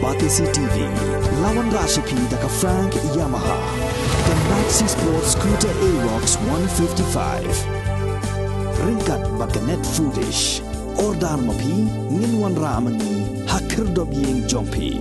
Batisi TV, lawan Rashipi daka Frank Yamaha, dan Maxi Sports Scooter Aerox 155. Ringkat baka net foodish, ordar mapi, nginwan ramani, hakir dobyeng jompi.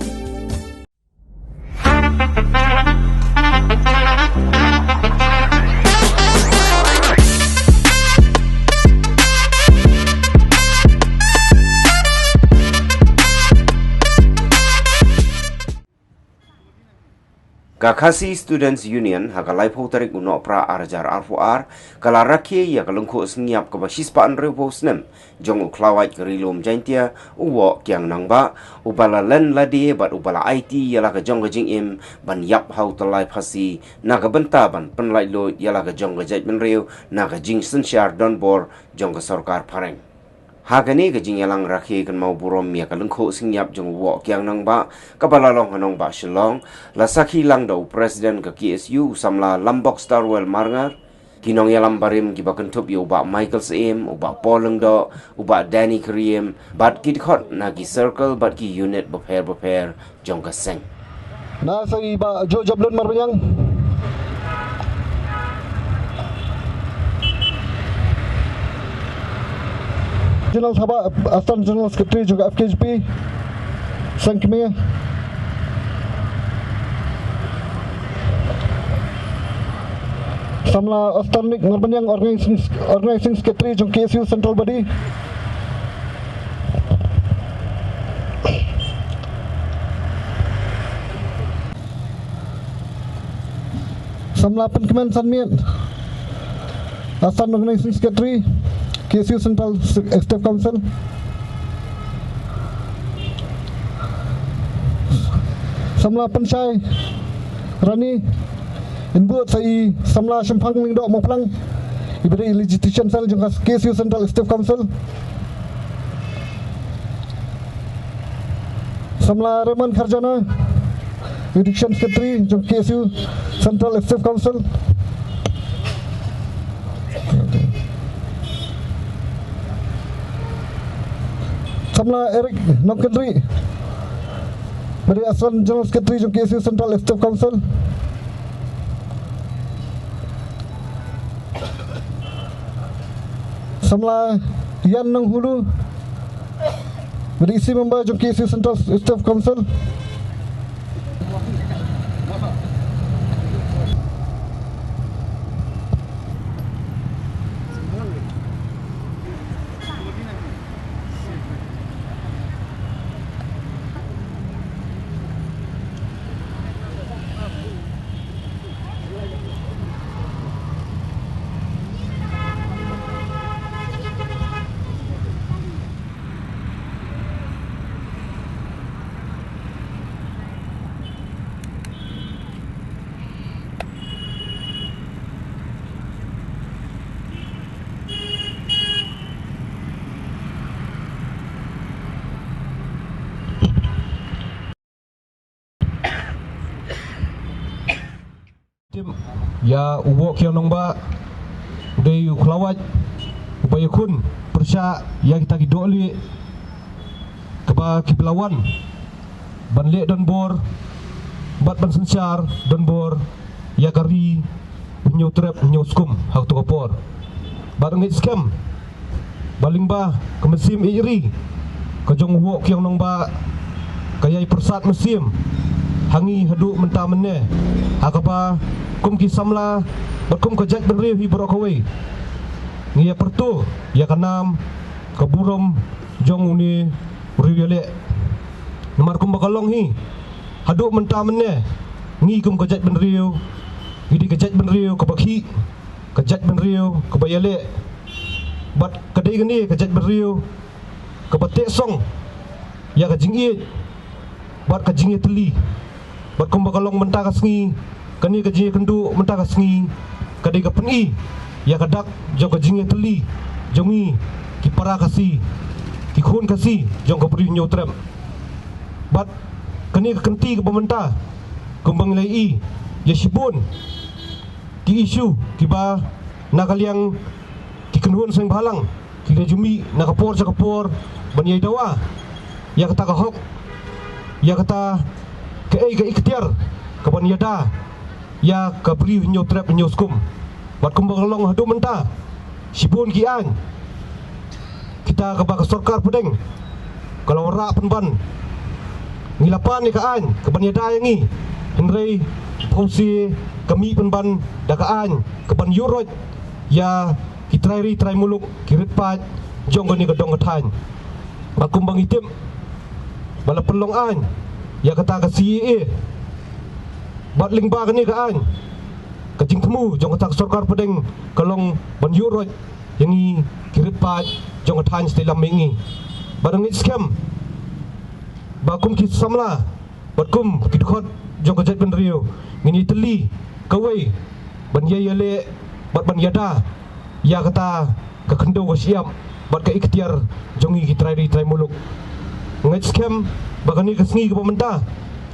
Kakasi Students Union hakalai pau tarik unok pra arjar arfuar kala rakie ya kalungku sengiap ke basis pa anre pau snem jong uklawait kerilum jaintia uwo kiang nangba ubala len ladie bat ubala IT yala ke jong gejing im ban yap hau talai phasi naga benta ban penlai lo yala ke jong gejait menriu naga jing sensyar donbor jong ke sarkar pareng. Hagani ke jing yalang rakhi kan mau burom ya kalungku singyap jong wo kiang nang ba kabalalong hanong ba shilong la sakhi lang do president ke KSU samla lambok starwell marngar kinong yalam barim ki bakentup yo ba Michael Sim uba poleng do uba Danny Kriem bat kit khot na ki circle bat ki unit beper jong ka seng na sa iba jo jablon marbanyang General Sabah, Assistant General Secretary juga FKHP Sang Kemia Samla Astanik Ngarbanyang Organizing Secretary Jong KSU Central Body Samla Penkemen Sanmian Assistant Organizing Secretary KSU Central Executive Council Samla Pensyai Rani Inbuat saya Samla Shempang Mingdok Moplang Iberi Legislation Cell Jengkas KSU Central Executive Council Samla Reman Kharjana Education Secretary Jeng KSU Central Executive Council Samla Eric Nongkendri dari Assistant General Secretary Jong KSU Central Executive Council Samla Yan Nanghulu dari isi member Jong KSU Central Executive Council ya uwo kiang nongba dari uklawat upaya kun persya ya kita kidoli keba kipelawan banlek dan bor bat ban sensyar dan bor ya kari nyo trap nyo skum hak to kapor bat ngit scam balingba ke mesim iri kejong uwo kiang nongba kayai persat mesim hangi hadu mentah mene hakapa kum ki samla berkum kejat benri hi brokawai ngia pertu ya kanam keburom jong uni riwele nomor kum bakalong hi hadu mentah mene ngi kum kejat benriu idi kejat benriu kebakhi kejat benriu kebayale bat kedai geni kejat benriu kebatek song ya kejingi bat kejingi teli bat kum bakalong mentah kasngi kani kaji kendu mentah kasngi kadai kapeni ya kadak jong kajinge teli jongi ki para kasi ki khun kasi jong ka bri nyotrem bat kani kenti ke pemerintah kumbang lai ya sibun ki isu ki ba nakaliang ki kenduan seng balang ki jumi nakapor sakapor banyai dawa ya kata kahok ya kata ke ikhtiar kapan yada ya kabri nyo trap nyo skum bat kumbalong hadu menta sibun kian kita ke sorkar pedeng kalau rak penban ngilapan ni kaan kapan yada yangi henry fungsi kami penban dakaan kapan yuroj ya kitrai muluk kirit pat jong ni gedong ketan bakumbang itim bala pelongan ya kata ke CEA bat lingba ni kaan kecing temu jong kata sorkar pedeng kalong ban yuroj yangi kirit pat jong ketan setelah mengi barang scam bakum kit samla bakum kidkhot jong kejat ben rio ngini teli kawai ban yele bat ban yada ya kata ke kendo siap bat ke ikhtiar jongi kitrai muluk ngai scam bagani kesngi ke pemerintah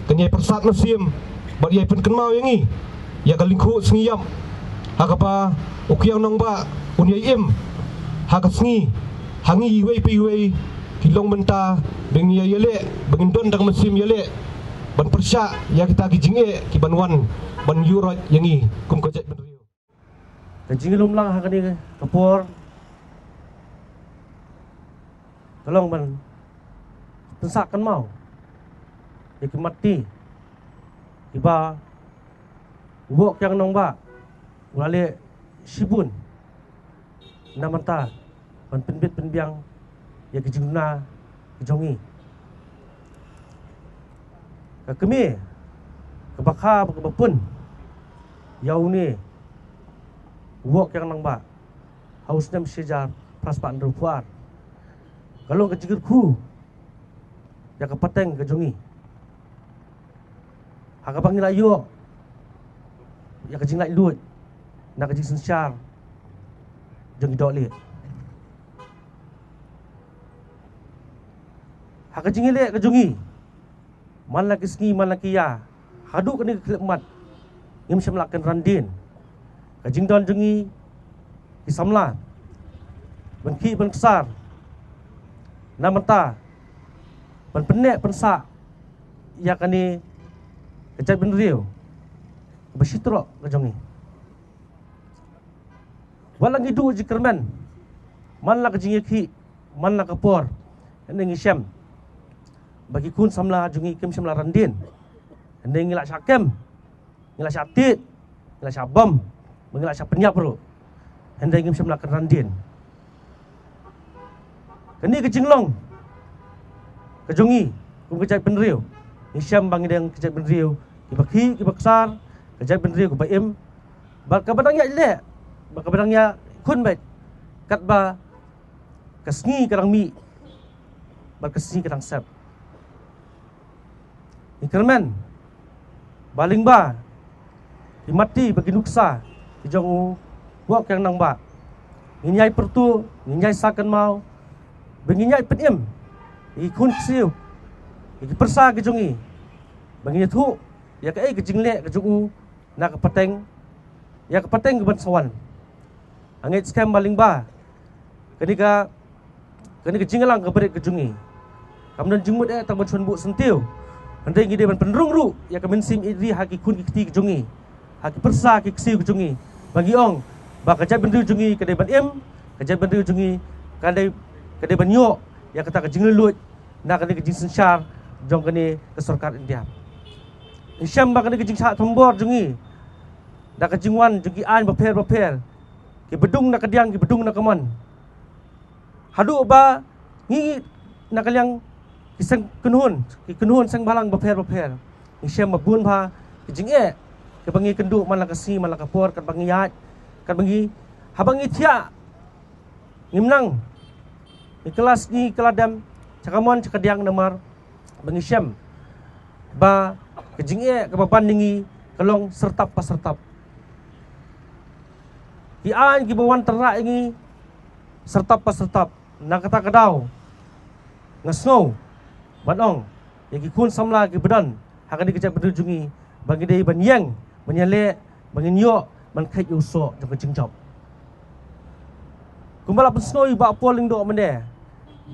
kenyai persat nasim bat yai pen kenmau yangi ya kalingku sengiyam hakapa ukiang nong ba unyai im hakasngi hangi wei pi wei kilong menta bengi yele bengindon dang mesim yele ban persya ya kita kijinge ki banwan ban yurot yangi kum kojek ben rio kajing lumlang hakani kapor tolong ban pensakan mau ya mati iba ubok yang nong ba wale sibun namanta ban penbit penbiang ya kejingna kejongi kami kebakha kebapun yau ni wok yang nang ba hausnya sejar praspan rupuar kalau kejigirku ya kepateng kejongi hakabang nila yo ya kejing lai lut na kejing sensyar jongi dolit hakajing ile kejongi man laki sengi man laki ya hadu kini kelekmat ngim syamlakan randin kajing don jengi kisamla benki ben kesar namanta ben penek pensa ya kani kejat ben riu bersitro kejongi walang hidu jikermen man lak kejing ki man lak kapor ini ngisyam bagi kun samla jungi kim samla randin ende ngilak syakem ngilak syatit ngilak syabam ngilak syapenyap bro ende ngim samla randin kini kejinglong kejungi kum kejat penriu ngisyam bang ideng kejat penriu kibaki kibaksar kejat penriu kubaim bak kabadangnya ile bak kabadangnya kun baik katba kesngi kadang mi bak kesngi kadang sep Ikermen baling ba dimati bagi nuksa dijong wak yang nang ba nginyai pertu nginyai sakan mau benginyai penim ikun siu iki persa kejongi bangi tu ya ke kejingle kejungu na kepateng ya kepateng ke bansawan angit scam baling ba kenika kejinglang ke berik kejungi kemudian jengmut tang bancuan bu sentiu andai ngide ban penrung ru ya kemen sim idri haki kun kiti kejungi haki persa ki ksiu kejungi bagi ong ba kejat bendu jungi kedai ban im kejat bendu jungi kedai ban yo ya kata kejing lelut na kedai kejing sensyar jong kene ke sorkar India Isyam ba kedai kejing sak tombor jungi da kejing wan jungi an beper ki bedung na kediang ki bedung na kemon hadu ba ngi na kaliang kisang kenuhun sang balang beper isyam mabun pha kijing ke bangi kendu malang kasi malang kapor kat bangi yat kat bangi habangi tia ngimnang ni kelas ni keladam cakamon cakadiang namar bangi syam ba kijing ke babandingi kelong sertap pasertap ki an ki bawan terak ingi sertap pasertap na kata kadau ngasno banong yang kun samla ke bedan hakan dikejap berdujungi bagi dia banyang menyalek menginyo man kai usok jong jingjob kumbala pensoi ba poling do mende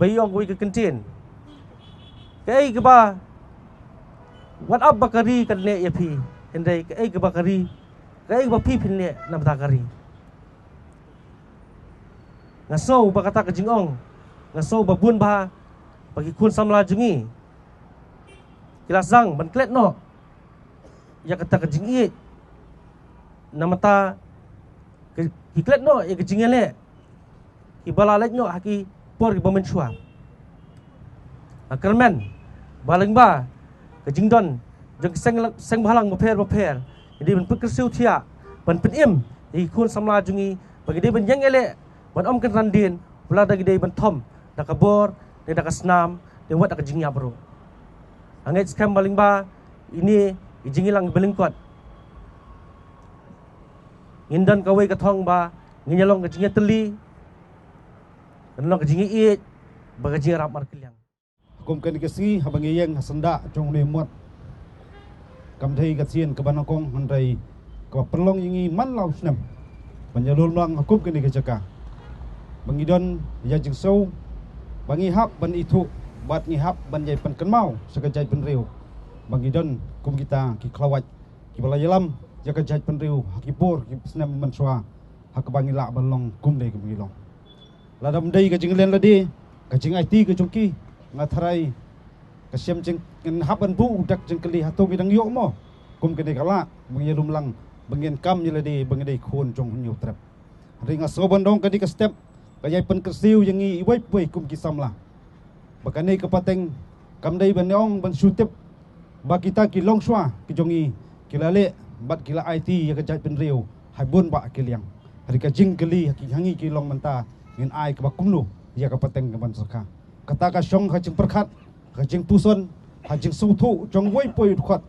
bayong kui ke kentin kai ke ba Wat ab bakari kan le ya pi hendai ke bakari ke ba pi pin le nam ta kari ngaso ba kata ke jingong ngaso ba bun ba bagi kun samla jungi kilasang ban klet no ya kata ke jingi namata ke klet no ya ke jingele ki bala lek no haki por ki bamen chua akalmen baling ba ke jingdon jeng seng balang beper jadi ban pekersiu tia ban penim di kun samla jungi bagi dia ban yang ele ban om kan randin pula da gede ban tom da kabor da kasnam da wat da jingi abro angai skam baling ba ini jingi lang belingkot indan kawai katong ba nginyalong ke jingi teli kanong ke jingi it ba ke jingi rap mar kiliang kum kan kesi habang yeng hasanda jong ne mot kam thei ka sien ka banakong handai ka perlong yingi man lau snem panjalul lang hukum kan ke jaka bangidon ya jing so bangi hap ban itu bat ngi hap ban jai pan kan mau sakajai pen riu bangidon kum kita ki klawat ki balayalam ya ka jai pen riu hakipur ki snem man swa hak bangi la balong kum dei ka bangilong ladam dei ka jing len ladi ka jing IT ka jongki ngatharai kasiam jeng haban bu dak jeng keli hatu bidang yo mo kum kene kala mengelum lang bengen kam nyeledi bengedai khon jong hunyu trap ringa soban dong kadi ka step kayai pen kersiu yangi iwai pui kum kisamla bakane ka pateng kam dai banong ban sutep ba kita ki long swa ki jongi kilale bat kila IT ya ka jai pen riu hai bun ba kiliang hari ka jing keli ki hangi ki long manta ngin ai ka bakumnu ya ka pateng ka ban sakha kata ka syong ka jing perkhat ka jing puson ha jing suthu jong wai poi khot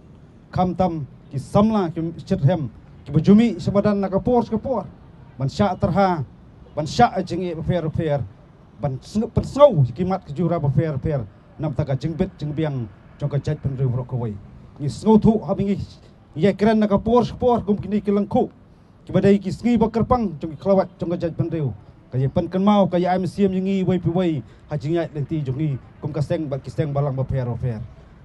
kham tam ki samla ki chethem ki bajumi sebadan na kapor ban sya terha ban sya jing e fair ban persau ki mat ki jura ba fair nam ta ka jing bet jing biang jong ka jat pen ru ro ko wai ni suthu ha bingi ye kran na kapor kum kini ki langku ki badai ki sngi ba kerpang jong ki klawat jong ka jat pen ru kaya pen kan mau kaya am siam yangi wai pi wai ha jingai lenti jongi kum ka seng ba ki seng balang ba fair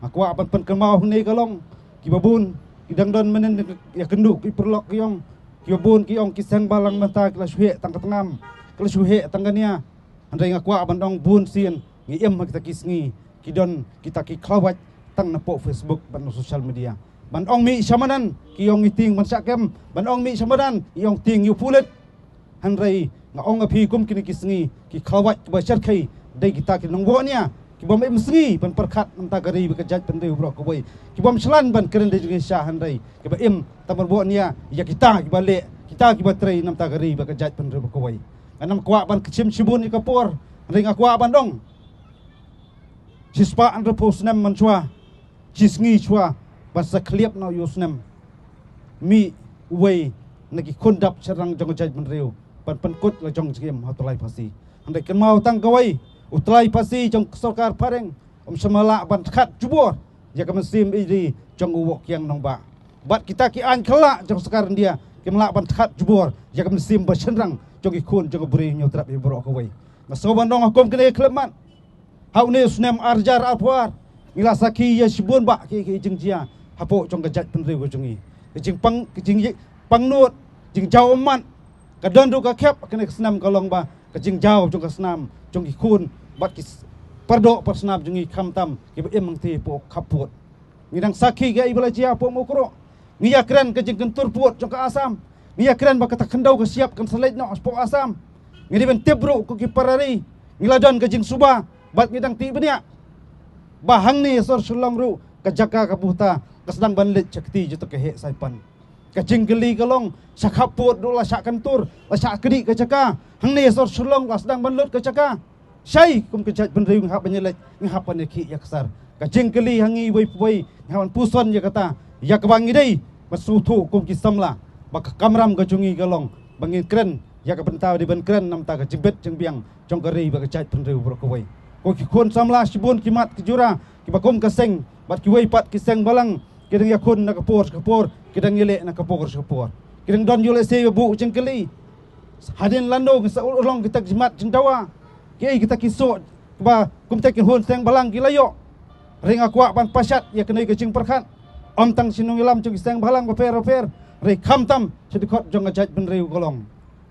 aku apan pen kan mau ni kalong ki babun ki dangdon menen ya kenduk ki perlok ki yong ki babun ki yong ki seng balang mata ki la shuhe tang katangam ki la shuhe tangania andai ngaku apan dong bun sien ngi em kita kisngi ki don kita ki klawat tang na po Facebook ban social media ban ong mi samanan ki yong iting ban sakem ban ong mi samanan yong ting yu pulet handrai nga ong api kum kini kisngi ki khawat ba charkai dai kita ki nongbo nia ki bom emsngi ban perkhat namta gari be kajat pendai bro ko boy ki bom selan ban keren dai jing sha handai ki ba em tamar bo nia ya kita ki bale kita ki batrai namta gari be kajat pendai ko boy anam kwa ban kecim sibun ni kapor ring akwa ban dong sispa andre posnem manchwa cisngi chwa ban sakliap no yusnem mi wei nagi kondap serang jong kajat pendai pan penkut la jong skim hatulai pasi andai kan mau tang kawai utlai pasi jong sarkar pareng semala ban khat jubor ya kam sim idi jong uwok yang nongba bat kita ki an khala jong sekarang dia kemla ban khat jubor ya kam sim basenrang jong ikun jong beri nyotrap ibro kawai ngasoban dong hukum kene kleman hau ne snem arjar apwar ngila saki ya sibun ba ki jengjia hapo jong gajat penri go jongi jing pangnut jing jauman kadon du ka kep kene senam kalong ba kajing jauh jong ka senam jong ikun bat ki pardo persnam jong kham tam ki em mangti po khaput ngidang saki ga ibala jia po mokro ngiya kren kajing kentur puot jong ka asam ngiya kren ba kata kendau ka siap kan selait no po asam ngidi ben tebro ko ki parari ngiladon kajing suba bat ngidang ti benia bahang ni sor sulang ru kajaka ka buta kasdang banlet cakti juto ke he saipan kacing geli kalong sakaput dola sak kantur la sak kedi kacaka hang ne sor sulong la sedang banlut kacaka syai kum kejat benriung hap banyelet ngapan ki ya kasar kacing geli hangi wei ngawan puson ya kata ya kebangi dei masutu kum kisamla bak kamram kacungi kalong bangin kren ya ka bentau di ban kren nam ta kajibet jeng biang jong gari bak kejat benriu bro ko wei ko ki khon samla sibun kimat kijura ki bakum kaseng bat ki wei pat kiseng balang kidang yakun na kapor kidang yele na kapor kidang don yule se bu jengkeli hadin lando sa ulong kita jimat jengdawa ki kita kisok ba kum tekin hon seng balang kilayo ring akwa ban pasyat ya kena ke jing perkhat om tang sinung ilam chung iseng balang paper rei kham tam sedikot jong ajat ben reu kolong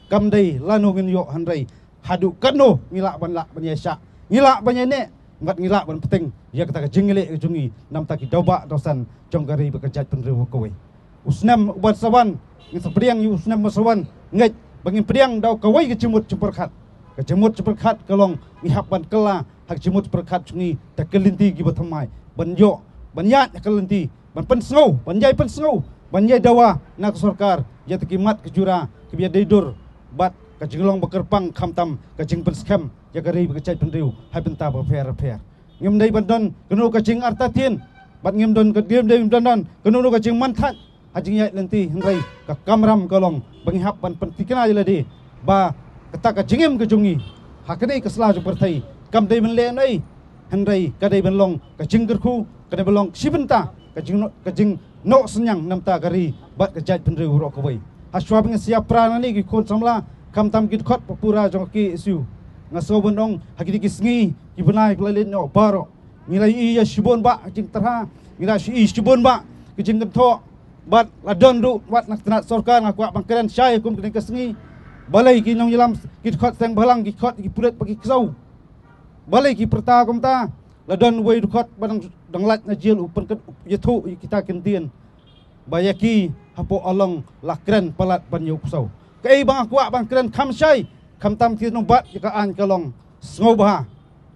kam dei lanu ngin yo han rei hadu kanu ngila ban la ban yesha ngila ban ne ngat ngila ban penting ya kata jingile jungi nam taki doba dosan jong gari bekajat ben reu kowe usnam ubat sawan ngi sapriang yu usnam masawan ngai bangin priang dau kawai ke jemut ceperkhat kolong ngihap ban kela hak jemut ceperkhat jungi tak kelinti gi batamai ban yo ban yat kelinti ban pen sngo ban jai pen sngo ban jai dawa nak sarkar ya takimat kejura kebia deidur bat kajinglong bekerpang khamtam kajing pen scam ya gari bekajat ben reu hai benta paper ngim dei bandon kenu kajing artatin bat ngim don kediem dei don kenu kajing mantat hajing yat lenti hendrai ka kamram kolong bangihap ban pentikna jeladi ba kata kajingim kejungi hakadei kesla seperti kam dei ben le nai hendrai kadei ben long kajing gerku kadei ben long sibenta kajing no senyang namta gari bat kajat ben reu ro kawai haswa bang siap prana ni ki kon samla kam tam kit khot papura jong ki isu ngaso benong hakidi kisngi ki benai klelin no baro nilai i ya shibon ba jing terha nilai i shibon ba kajing gentho bat ladon du wat nak tenat sorkan aku bangkeren syai kum kene kesngi balai ki nong yelam ki khot seng balang ki khot ki puret bagi kesau balai ki perta kum ta ladon wei du khot badang danglat na jil upen ket yethu kita kentien bayaki hapo along lakren palat banyu kusau kei bang aku bangkeren kham syai kham tam ti nong bat ka an kalong sngoba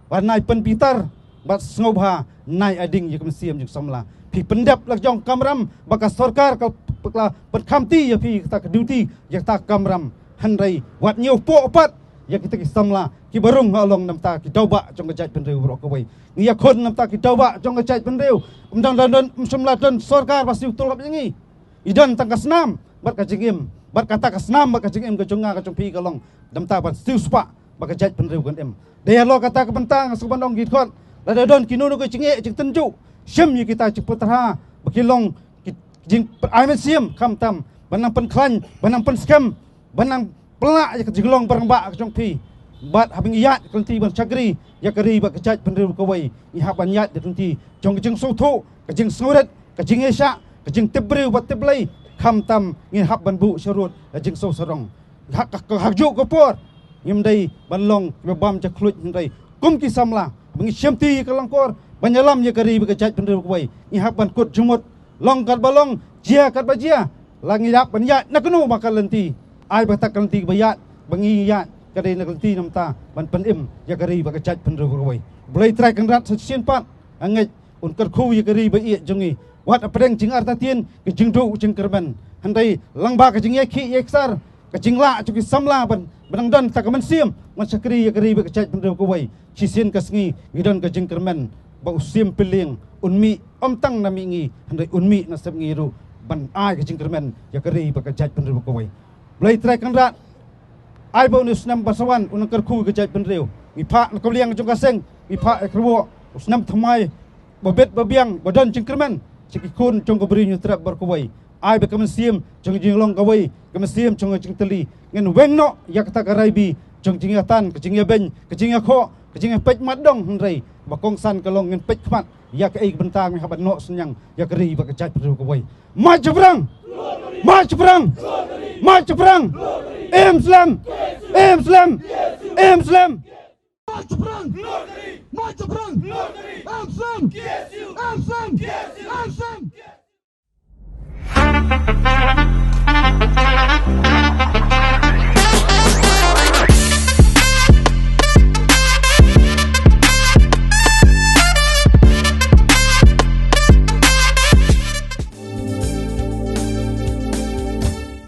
banai pen pitar bat sngoba nai ading ye kum siam jing samla pi pendap lak jong kamram baka sarkar kal pekla perkamti ya pi kita ke duty ya ta kamram hanrai wat nyu po pat ya kita ki samla ki barung along namta ki doba jong gajat penreu ro ko wei ngia khon namta ki doba jong gajat penreu umdang dan semla dan sarkar pasti utul kap ngi idan tangkas nam bat ka jingim bat kata kas nam bat ka jingim ka jonga ka jong pi kalong namta bat stiu spa baka jat penreu kan em daya lo kata ke bentang subandong git khon la don kinunu ko jinge jing tenju Syam ye kita ceput terha bekilong jing aimet siam kham tam banang pen klan banang pen scam banang pelak ye kejilong perembak jong pi bat habing yat kunti ban chagri ya kari ba kejat penreu kawai i haban yat de kunti jong jing sotho kejing surat kejing esya kejing tebreu bat teblai kham tam ngi hab ban bu syarut jing so sarong hak ju ko por ngim dei ban long bam cha khluj dei kum ki samla bangi syamti kalangkor banyalam ye kari bekajat penreu kawai i haban kut jumut long kat balong jia kat bajia langi dak banyat naknu makal lenti ai batak lenti bayat bangi yat kadai nak lenti namta ban penim ye kari bekajat penreu kawai blai trai kangrat sesien pat anget un kat khu ye kari ba ie jongi wat apreng jing artatien ke jingdu jing kerban handai langba ke jing ye khi ye sar ke jingla cuki samla ban benang dan takaman siam masakri ye kari bekajat penreu kawai sisien kasngi ngidon ke jing kerman bau sim piling unmi omtang namingi handai unmi nasab ngiru ban ai ke jingkermen ya kari bakajat penreu kawai blai trai kanrat ai bau nus nam basawan unang kerku kejat penreu mi pha ko liang jong kaseng mi pha ekruo usnam thamai babet babiang badon jingkermen sikikun jong ko beri nyutrap berkawai ai bakamen sim jong jinglong kawai kemesim jong jing teli ngen wengno ya kata garaibi jong jingatan kejing ben kejing kho kejing pej madong handai bakong san kalong ngen pej kmat ya ke bentang mi haban no senyang ya keri bakajat penreu kawai maju perang maju perang maju perang Islam Islam Islam maju perang maju perang Islam Islam Islam